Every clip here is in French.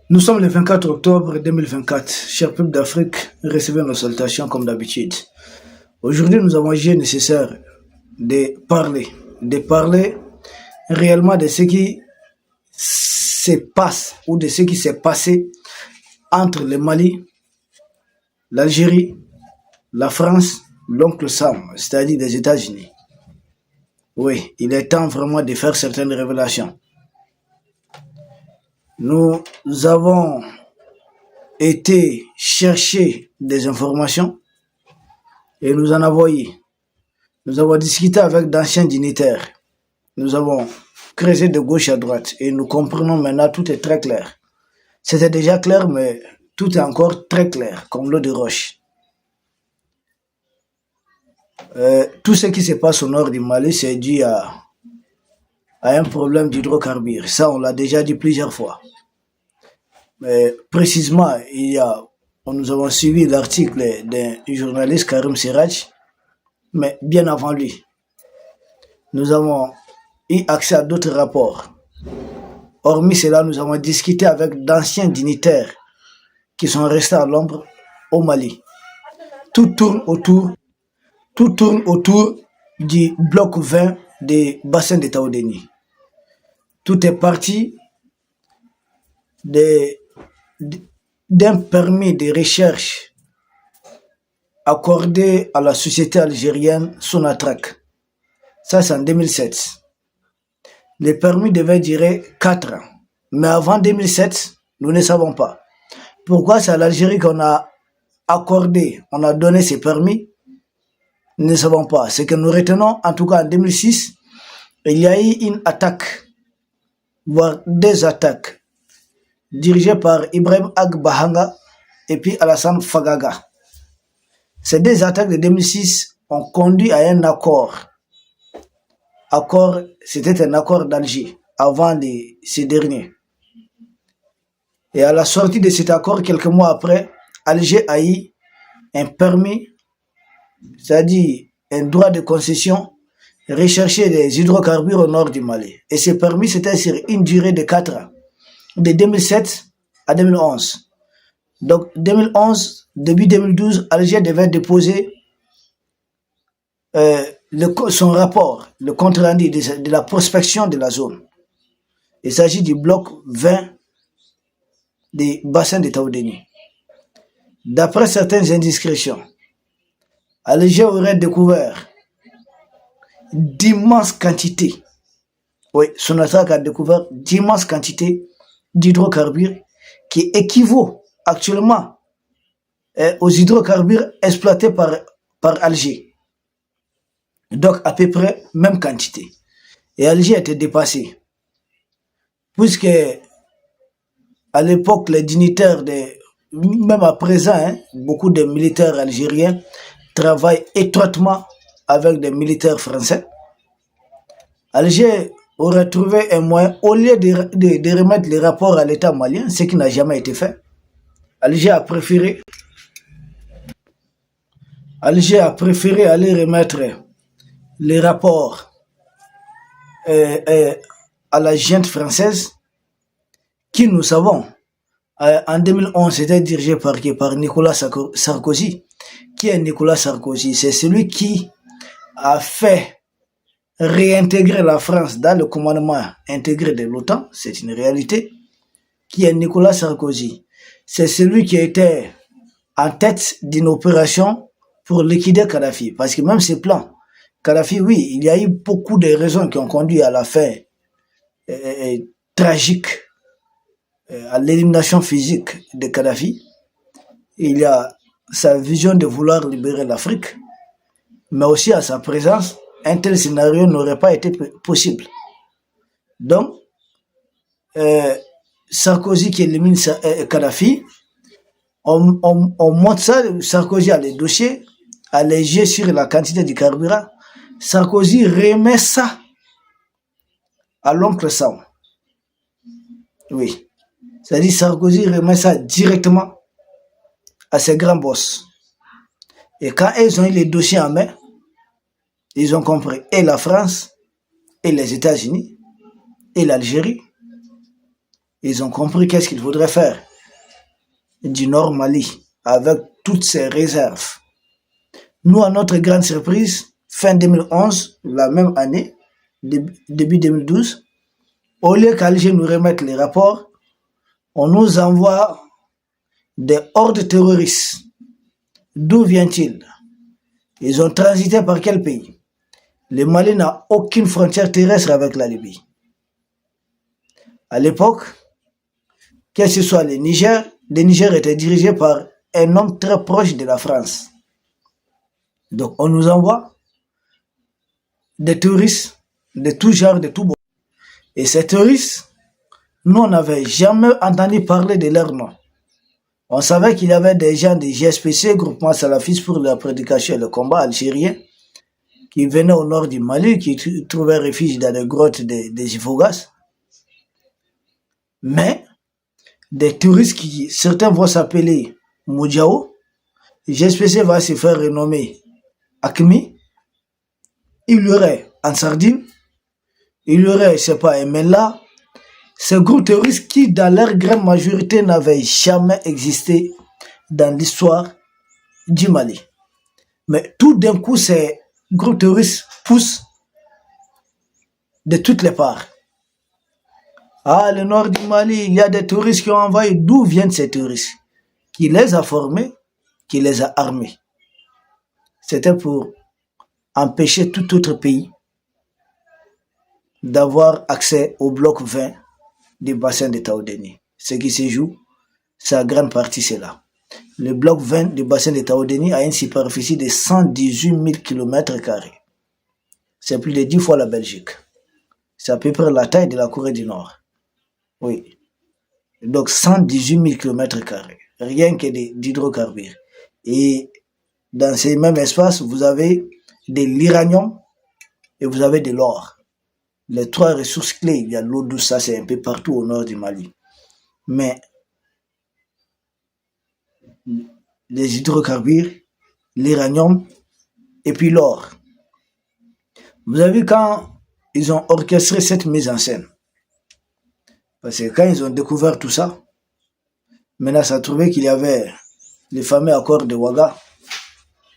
Nous sommes le 24 octobre 2024. Chers peuples d'Afrique, recevez nos salutations comme d'habitude. Aujourd'hui, nous avons jugé nécessaire de parler réellement de ce qui se passe ou de ce qui s'est passé entre le Mali, l'Algérie, la France, l'oncle Sam, c'est-à-dire les États-Unis. Oui, il est temps vraiment de faire certaines révélations. Nous avons été chercher des informations et nous en avons eu. Nous avons discuté avec d'anciens dignitaires. Nous avons creusé de gauche à droite et nous comprenons maintenant, tout est très clair. C'était déjà clair, mais tout est encore très clair, comme l'eau de roche. Tout ce qui se passe au nord du Mali, c'est dû à un problème d'hydrocarbures. Ça, on l'a déjà dit plusieurs fois. Mais précisément, nous avons suivi l'article d'un journaliste, Karim Siraj, mais bien avant lui. Nous avons eu accès à d'autres rapports. Hormis cela, nous avons discuté avec d'anciens dignitaires qui sont restés à l'ombre au Mali. Tout tourne autour du bloc 20 des bassins de Taoudéni. Tout est parti d'un permis de recherche accordé à la société algérienne Sonatrach. Ça, c'est en 2007. Le permis devait durer 4 ans. Mais avant 2007, nous ne savons pas. Pourquoi c'est à l'Algérie qu'on a accordé, on a donné ces permis? Nous ne savons pas. Ce que nous retenons, en tout cas en 2006, il y a eu une attaque, voire des attaques, dirigées par Ibrahim Agbahanga et puis Alassane Fagaga. Ces deux attaques de 2006 ont conduit à un accord. C'était un accord d'Alger avant ces derniers. Et à la sortie de cet accord, quelques mois après, Alger a eu un permis, c'est-à-dire un droit de concession, rechercher des hydrocarbures au nord du Mali. Et ce permis, c'était sur une durée de 4 ans, de 2007 à 2011. Donc 2011, début 2012, Alger devait déposer son rapport, le compte rendu de la prospection de la zone. Il s'agit du bloc 20 des bassins de Taoudéni. D'après certaines indiscrétions, Alger aurait découvert d'immenses quantités. Oui, Sonatrach a découvert d'immenses quantités d'hydrocarbures qui équivaut actuellement aux hydrocarbures exploités par Alger. Donc à peu près même quantité. Et Alger était dépassé. Puisque à l'époque, les dignitaires, même à présent, beaucoup de militaires algériens travaillent étroitement avec des militaires français. Alger aurait trouvé un moyen, au lieu de remettre les rapports à l'État malien, ce qui n'a jamais été fait. Alger a préféré aller remettre les rapports à la junte française, qui, nous savons, en 2011, c'était dirigé par Nicolas Sarkozy. Qui est Nicolas Sarkozy? C'est celui qui a fait réintégrer la France dans le commandement intégré de l'OTAN. C'est une réalité. Qui est Nicolas Sarkozy? C'est celui qui était en tête d'une opération pour liquider Kadhafi. Parce que même ces plans, Kadhafi, oui, il y a eu beaucoup de raisons qui ont conduit à la fin tragique, à l'élimination physique de Kadhafi. Il y a sa vision de vouloir libérer l'Afrique, mais aussi à sa présence, un tel scénario n'aurait pas été possible. Donc, Sarkozy qui élimine Kadhafi, on montre ça, Sarkozy a les dossiers, allégé sur la quantité du carburant. Sarkozy remet ça à l'oncle Sam. Oui. C'est-à-dire Sarkozy remet ça directement à ses grands boss. Et quand ils ont eu les dossiers en main, ils ont compris, et la France, et les États-Unis, et l'Algérie, Ils ont compris qu'est-ce qu'il faudrait faire du Nord Mali avec toutes ses réserves. Nous, à notre grande surprise, fin 2011, la même année, début 2012, au lieu qu'Alger nous remette les rapports, on nous envoie des hordes terroristes. D'où vient-il? Ils ont transité par quel pays? Le Mali n'a aucune frontière terrestre avec la Libye. À l'époque, que ce soit le Niger était dirigé par un homme très proche de la France. Donc on nous envoie des touristes de tout genre, de tout bon. Et ces touristes, nous on n'avait jamais entendu parler de leur nom. On savait qu'il y avait des gens des GSPC, groupement salafiste pour la prédication et le combat algérien, qui venaient au nord du Mali, qui trouvaient refuge dans les grottes des Ifogas. Mais des touristes qui, certains vont s'appeler Moudjao, GSPC va se faire renommer Acmi, il y aurait en Sardine, il y aurait, je sais pas, Emela, ces groupes terroristes qui, dans leur grande majorité, n'avaient jamais existé dans l'histoire du Mali. Mais tout d'un coup, ces groupes terroristes poussent de toutes les parts. Ah, le nord du Mali, il y a des touristes qui ont envoyé. D'où viennent ces touristes? Qui les a formés, qui les a armés. C'était pour empêcher tout autre pays d'avoir accès au bloc 20 du bassin de Taoudeni. Ce qui se joue, sa grande partie, c'est là. Le bloc 20 du bassin de Taoudeni a une superficie de 118 000 km². C'est plus de 10 fois la Belgique. C'est à peu près la taille de la Corée du Nord. Oui. Donc 118 000 km². Rien que d'hydrocarbures. Et dans ces mêmes espaces, vous avez de l'uranium et vous avez de l'or. Les trois ressources clés, il y a l'eau douce, ça c'est un peu partout au nord du Mali. Mais les hydrocarbures, l'uranium et puis l'or. Vous avez vu quand ils ont orchestré cette mise en scène? Parce que quand ils ont découvert tout ça, maintenant ça a trouvé qu'il y avait les fameux accords de Ouaga.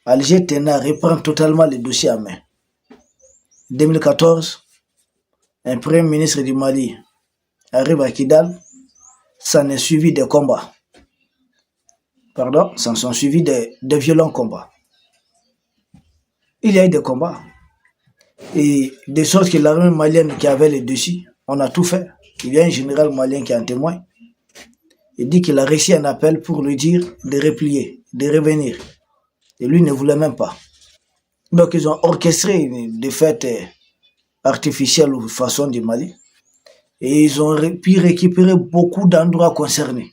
Alger tenait à reprendre totalement le dossier en main. 2014, un premier ministre du Mali arrive à Kidal, s'en est suivi des combats. S'en sont suivis des violents combats. Il y a eu des combats. Et de sorte que l'armée malienne qui avait le dessus, on a tout fait. Il y a un général malien qui est en témoin. Il dit qu'il a réussi un appel pour lui dire de replier, de revenir. Et lui ne voulait même pas. Donc ils ont orchestré des fêtes artificielles ou façon du Mali. Et ils ont pu récupérer beaucoup d'endroits concernés.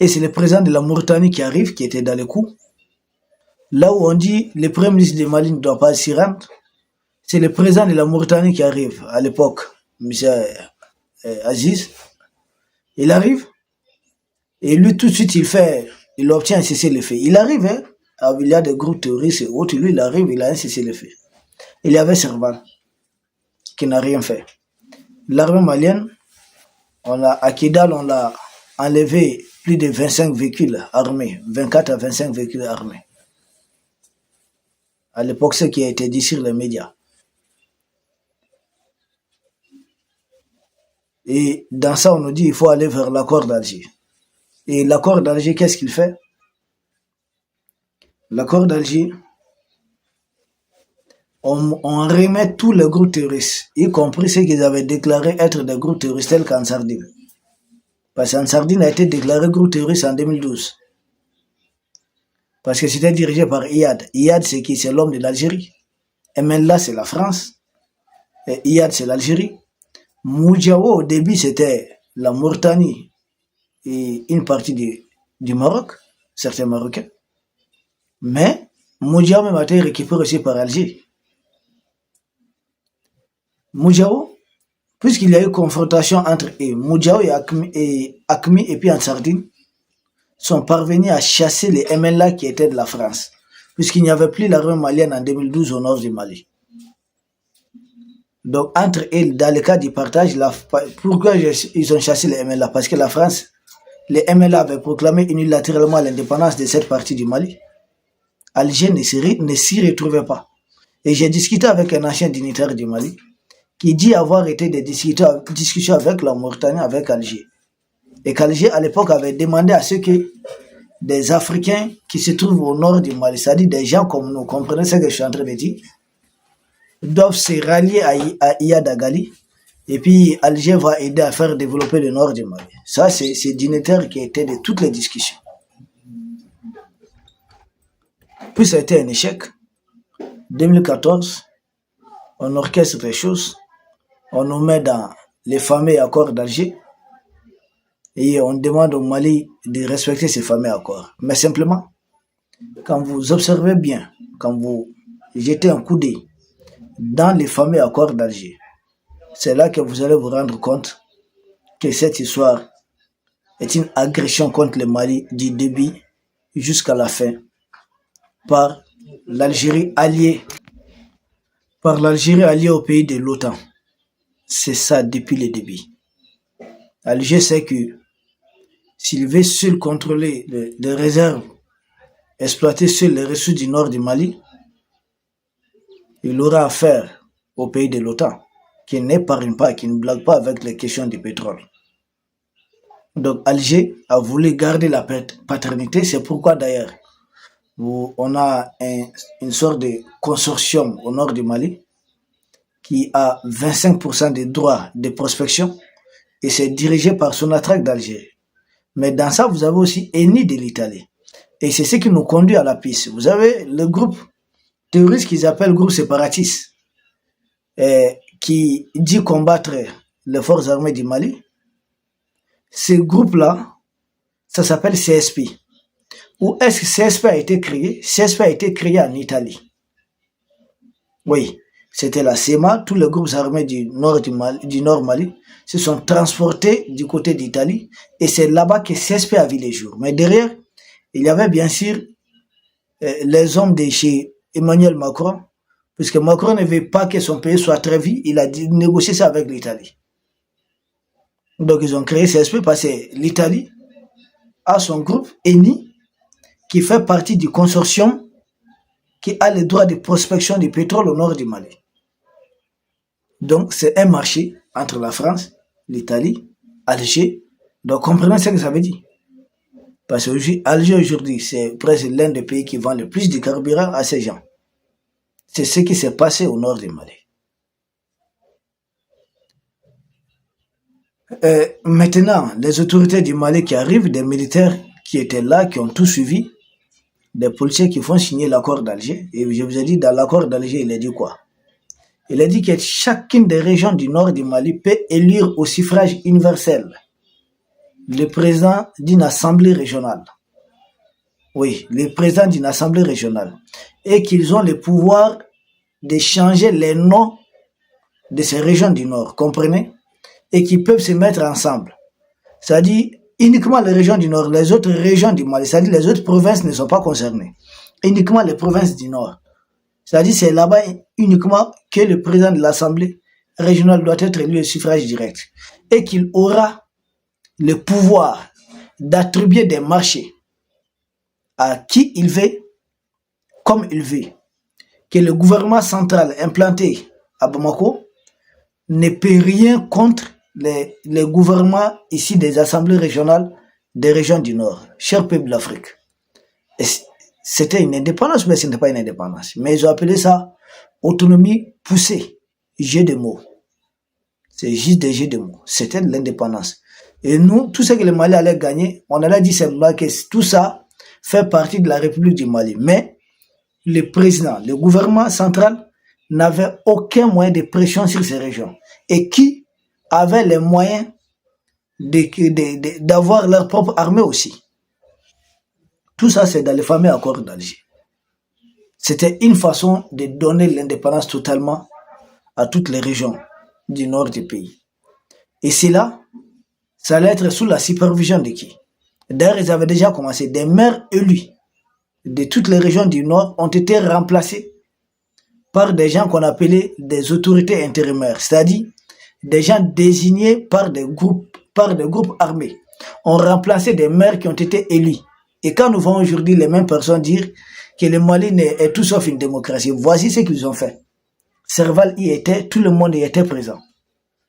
Et c'est le président de la Mauritanie qui arrive, qui était dans le coup. Là où on dit le premier ministre du Mali ne doit pas s'y rendre, c'est le président de la Mauritanie qui arrive à l'époque, M. Aziz. Il arrive et lui tout de suite il obtient un cessez-le-feu. Il arrive, hein, il y a des groupes terroristes et autres, lui il arrive, il a un cessez-le-feu. Il y avait Servan qui n'a rien fait. L'armée malienne, à Kidal, on l'a enlevé plus de 25 véhicules armés, 24 à 25 véhicules armés. À l'époque, ce qui a été dit sur les médias. Et dans ça, on nous dit qu'il faut aller vers l'accord d'Alger. Et l'accord d'Alger, qu'est-ce qu'il fait? L'accord d'Alger, on remet tous les groupes terroristes, y compris ceux qu'ils avaient déclaré être des groupes terroristes tels qu'en Sardine. Parce qu'en Sardine a été déclaré groupe terroriste en 2012. Parce que c'était dirigé par Iyad. Iyad, c'est qui? C'est l'homme de l'Algérie. Emela, c'est la France. Et Iyad, c'est l'Algérie. Moudjao, au début, c'était la Mauritanie et une partie du Maroc, certains Marocains. Mais Moudjao même a été récupéré aussi par Alger. Moudjao, puisqu'il y a eu confrontation entre eux, Moudjao et Acmi et puis en Sardine, sont parvenus à chasser les MLA qui étaient de la France, puisqu'il n'y avait plus l'armée malienne en 2012 au nord du Mali. Donc, entre elles, dans le cas du partage, pourquoi ils ont chassé les MLA? Parce que la France, les MLA avaient proclamé unilatéralement l'indépendance de cette partie du Mali. Alger ne s'y retrouvait pas. Et j'ai discuté avec un ancien dignitaire du Mali qui dit avoir été des discussions avec la Mauritanie, avec Alger. Et qu'Alger, à l'époque, avait demandé à ce que des Africains qui se trouvent au nord du Mali, c'est-à-dire des gens comme nous, comprenez ce que je suis en train de dire, doivent se rallier à Iyad Agali. Et puis, Alger va aider à faire développer le nord du Mali. Ça, c'est dignitaire qui était de toutes les discussions. Puis, ça a été un échec. 2014, on orchestre les choses. On nous met dans les fameux accords d'Alger. Et on demande au Mali de respecter ces fameux accords. Mais simplement, quand vous observez bien, quand vous jetez un coup d'œil dans les fameux accords d'Alger, c'est là que vous allez vous rendre compte que cette histoire est une agression contre le Mali du début jusqu'à la fin par l'Algérie alliée au pays de l'OTAN. C'est ça depuis le début. Alger sait que s'il veut seul contrôler les réserves, exploiter seul les ressources du nord du Mali, il aura affaire au pays de l'OTAN, qui n'épargne pas, qui ne blague pas avec les questions du pétrole. Donc Alger a voulu garder la paternité, c'est pourquoi d'ailleurs on a une sorte de consortium au nord du Mali qui a 25% des droits de prospection et c'est dirigé par Sonatrach d'Alger. Mais dans ça, vous avez aussi Eni de l'Italie. Et c'est ce qui nous conduit à la piste. Vous avez le groupe terroriste qu'ils appellent groupe séparatiste, qui dit combattre les forces armées du Mali. Ce groupe-là, ça s'appelle CSP. Où est-ce que CSP a été créé? CSP a été créé en Italie. Oui, c'était la CEMA, tous les groupes armés du nord Mali se sont transportés du côté d'Italie et c'est là-bas que CSP a vu les jours. Mais derrière, il y avait bien sûr les hommes de chez Emmanuel Macron, puisque Macron ne veut pas que son pays soit trahi, il a négocié ça avec l'Italie. Donc ils ont créé CSP parce que l'Italie a son groupe ENI qui fait partie du consortium qui a le droit de prospection du pétrole au nord du Mali. Donc c'est un marché entre la France, l'Italie, Alger. Donc comprenez ce que ça veut dire. Parce que Alger aujourd'hui, c'est presque l'un des pays qui vend le plus de carburant à ces gens. C'est ce qui s'est passé au nord du Mali. Maintenant, les autorités du Mali qui arrivent, des militaires qui étaient là, qui ont tout suivi, des policiers qui font signer l'accord d'Alger. Et je vous ai dit, dans l'accord d'Alger, il a dit quoi? Il a dit que chacune des régions du nord du Mali peut élire au suffrage universel le président d'une assemblée régionale. Oui, le président d'une assemblée régionale. Et qu'ils ont le pouvoir de changer les noms de ces régions du nord, comprenez? Et qu'ils peuvent se mettre ensemble. C'est-à-dire, uniquement les régions du nord, les autres régions du Mali, c'est-à-dire les autres provinces ne sont pas concernées. Uniquement les provinces du nord. C'est-à-dire, c'est là-bas uniquement que le président de l'Assemblée régionale doit être élu au suffrage direct. Et qu'il aura le pouvoir d'attribuer des marchés à qui il veut, comme il veut. Que le gouvernement central implanté à Bamako ne peut rien contre les gouvernements ici des assemblées régionales des régions du Nord, cher peuple de l'Afrique. C'était une indépendance, mais ce n'était pas une indépendance. Mais ils ont appelé ça autonomie poussée, jeu de mots. C'est juste des jeux de mots. C'était de l'indépendance. Et nous, tout ce que le Mali allait gagner, on allait dire simplement que tout ça fait partie de la République du Mali. Mais le président, le gouvernement central n'avait aucun moyen de pression sur ces régions. Et qui avait les moyens d'avoir leur propre armée aussi. Tout ça, c'est dans les fameux accords d'Alger. C'était une façon de donner l'indépendance totalement à toutes les régions du nord du pays. Et cela, ça allait être sous la supervision de qui? D'ailleurs, ils avaient déjà commencé. Des maires élus de toutes les régions du nord ont été remplacés par des gens qu'on appelait des autorités intérimaires, c'est-à-dire des gens désignés par des groupes armés. On remplaçait des maires qui ont été élus. Et quand nous voyons aujourd'hui les mêmes personnes dire que le Mali est tout sauf une démocratie, voici ce qu'ils ont fait. Serval y était, tout le monde y était présent.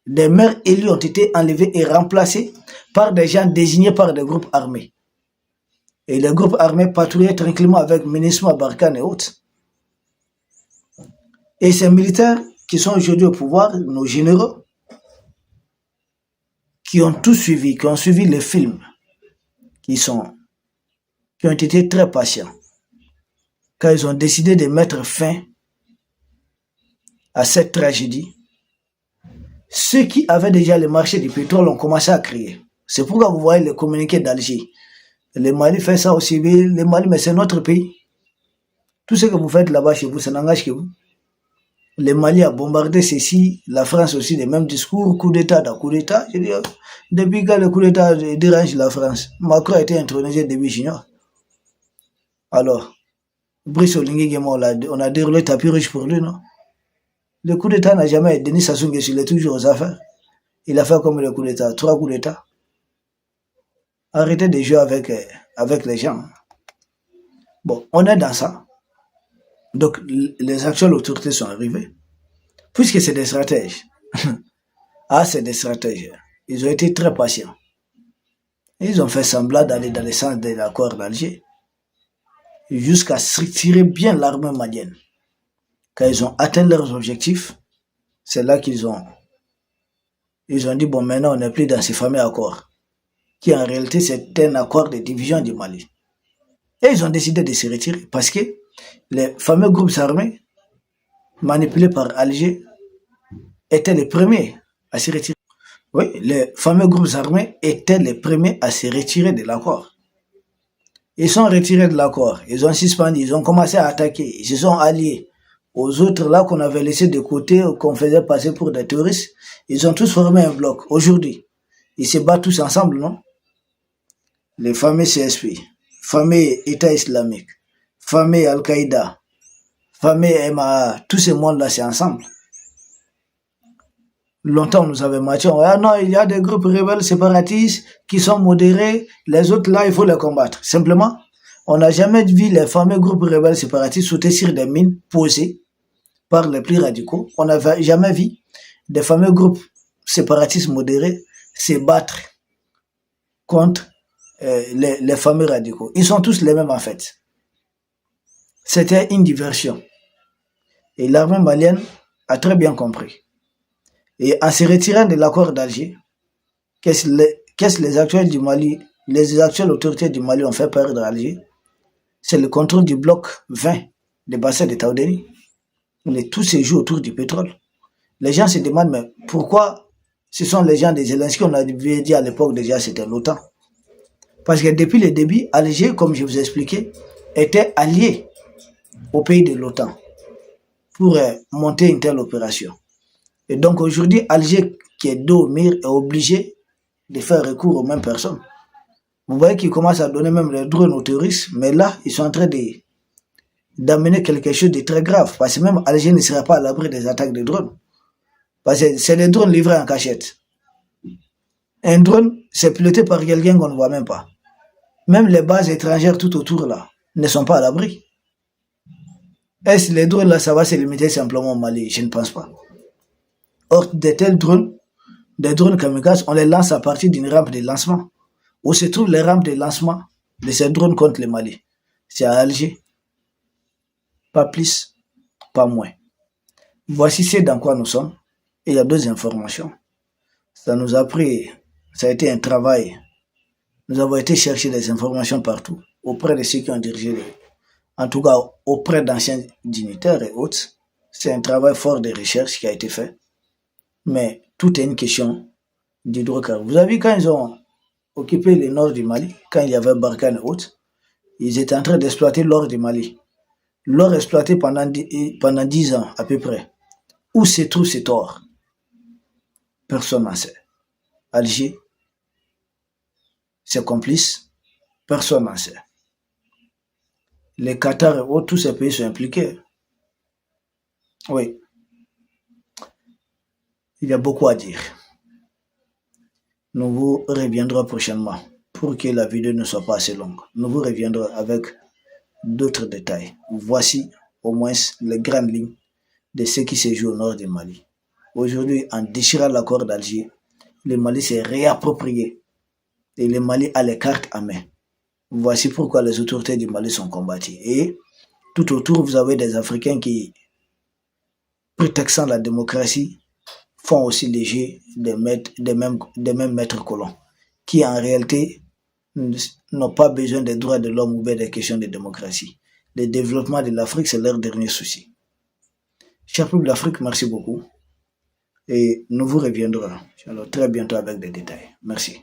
Des maires élus ont été enlevés et remplacés par des gens désignés par des groupes armés. Et les groupes armés patrouillaient tranquillement avec MINUSMA, Barkhane et autres. Et ces militaires qui sont aujourd'hui au pouvoir, nos généraux, qui ont tout suivi, qui ont suivi les films, qui ont été très patients, quand ils ont décidé de mettre fin à cette tragédie, ceux qui avaient déjà le marché du pétrole ont commencé à crier. C'est pourquoi vous voyez le communiqué d'Alger. Le Mali fait ça aussi, le Mali, mais c'est notre pays. Tout ce que vous faites là-bas chez vous, ça n'engage que vous. Le Mali a bombardé ceci, la France aussi, les mêmes discours, coup d'État dans coup d'État. Je dis, depuis quand le coup d'État dérange la France, Macron a été intronisé depuis junior. Alors, Brice Oligui Nguema, on a déroulé le tapis rouge pour lui, non? Le coup d'État n'a jamais aidé. Denis Sassou Nguesso, il est toujours aux affaires. Il a fait comme le coup d'État, 3 coups d'État. Arrêtez de jouer avec les gens. Bon, on est dans ça. Donc, les actuelles autorités sont arrivées. Puisque c'est des stratèges. Ah, c'est des stratèges. Ils ont été très patients. Ils ont fait semblant d'aller dans le sens de l'accord d'Alger. Jusqu'à tirer bien l'armée malienne. Quand ils ont atteint leurs objectifs, c'est là qu'ils ont dit, bon, maintenant, on n'est plus dans ces fameux accords, qui en réalité, c'est un accord de division du Mali. Et ils ont décidé de se retirer, parce que les fameux groupes armés, manipulés par Alger, étaient les premiers à se retirer. Oui, les fameux groupes armés étaient les premiers à se retirer de l'accord. Ils sont retirés de l'accord, ils ont suspendu, ils ont commencé à attaquer, ils se sont alliés aux autres là qu'on avait laissés de côté, qu'on faisait passer pour des terroristes. Ils ont tous formé un bloc. Aujourd'hui, ils se battent tous ensemble, non? Les fameux CSP, fameux État islamique, fameux Al-Qaïda, fameux MAA, tous ces mondes-là, c'est ensemble. Longtemps, on nous avait menti. Ah non, il y a des groupes rebelles séparatistes qui sont modérés. Les autres, là, il faut les combattre. Simplement, on n'a jamais vu les fameux groupes rebelles séparatistes sauter sur des mines posées par les plus radicaux. On n'avait jamais vu des fameux groupes séparatistes modérés se battre contre les fameux radicaux. Ils sont tous les mêmes en fait. C'était une diversion. Et l'armée malienne a très bien compris. Et en se retirant de l'accord d'Alger, qu'est-ce que les actuels du Mali, les actuelles autorités du Mali ont fait perdre à Alger? C'est le contrôle du bloc 20 des bassins de Taoudéni. Tout se joue autour du pétrole. Les gens se demandent, mais pourquoi ce sont les gens des Zelensky, on avait dit à l'époque déjà, c'était l'OTAN. Parce que depuis le début, Alger, comme je vous ai expliqué, était allié au pays de l'OTAN pour monter une telle opération. Et donc aujourd'hui, Alger, qui est dos au mur, est obligé de faire recours aux mêmes personnes. Vous voyez qu'ils commencent à donner même les drones aux terroristes, mais là, ils sont en train d'amener quelque chose de très grave, parce que même Alger ne sera pas à l'abri des attaques de drones. Parce que c'est des drones livrés en cachette. Un drone, c'est piloté par quelqu'un qu'on ne voit même pas. Même les bases étrangères tout autour là ne sont pas à l'abri. Est-ce que les drones là, ça va se limiter simplement au Mali? Je ne pense pas. Or, de tels drones, des drones kamikazes, on les lance à partir d'une rampe de lancement. Où se trouvent les rampes de lancement de ces drones contre le Mali? C'est à Alger. Pas plus, pas moins. Voici ce dans quoi nous sommes. Et il y a d'autres informations. Ça nous a pris, ça a été un travail. Nous avons été chercher des informations partout, auprès de ceux qui ont dirigé, en tout cas auprès d'anciens dignitaires et autres. C'est un travail fort de recherche qui a été fait. Mais tout est une question d'hydrocarbures. Vous avez vu quand ils ont occupé le nord du Mali, quand il y avait Barkhane et autres, ils étaient en train d'exploiter l'or du Mali. L'or exploité pendant 10 ans à peu près. Où se trouve cet or? Personne n'en sait. Alger, ses complices, personne n'en sait. Les Qatar et autres, tous ces pays sont impliqués. Oui, il y a beaucoup à dire. Nous vous reviendrons prochainement pour que la vidéo ne soit pas assez longue. Nous vous reviendrons avec d'autres détails. Voici au moins les grandes lignes de ce qui se joue au nord du Mali. Aujourd'hui, en déchirant l'accord d'Alger, le Mali s'est réapproprié et le Mali a les cartes à main. Voici pourquoi les autorités du Mali sont combattues. Et tout autour, vous avez des Africains qui, prétextant la démocratie, font aussi les jeux des mêmes maîtres colons, qui en réalité n'ont pas besoin des droits de l'homme ou bien des questions de démocratie. Le développement de l'Afrique, c'est leur dernier souci. Chers peuple d'Afrique, merci beaucoup. Et nous vous reviendrons alors très bientôt avec des détails. Merci.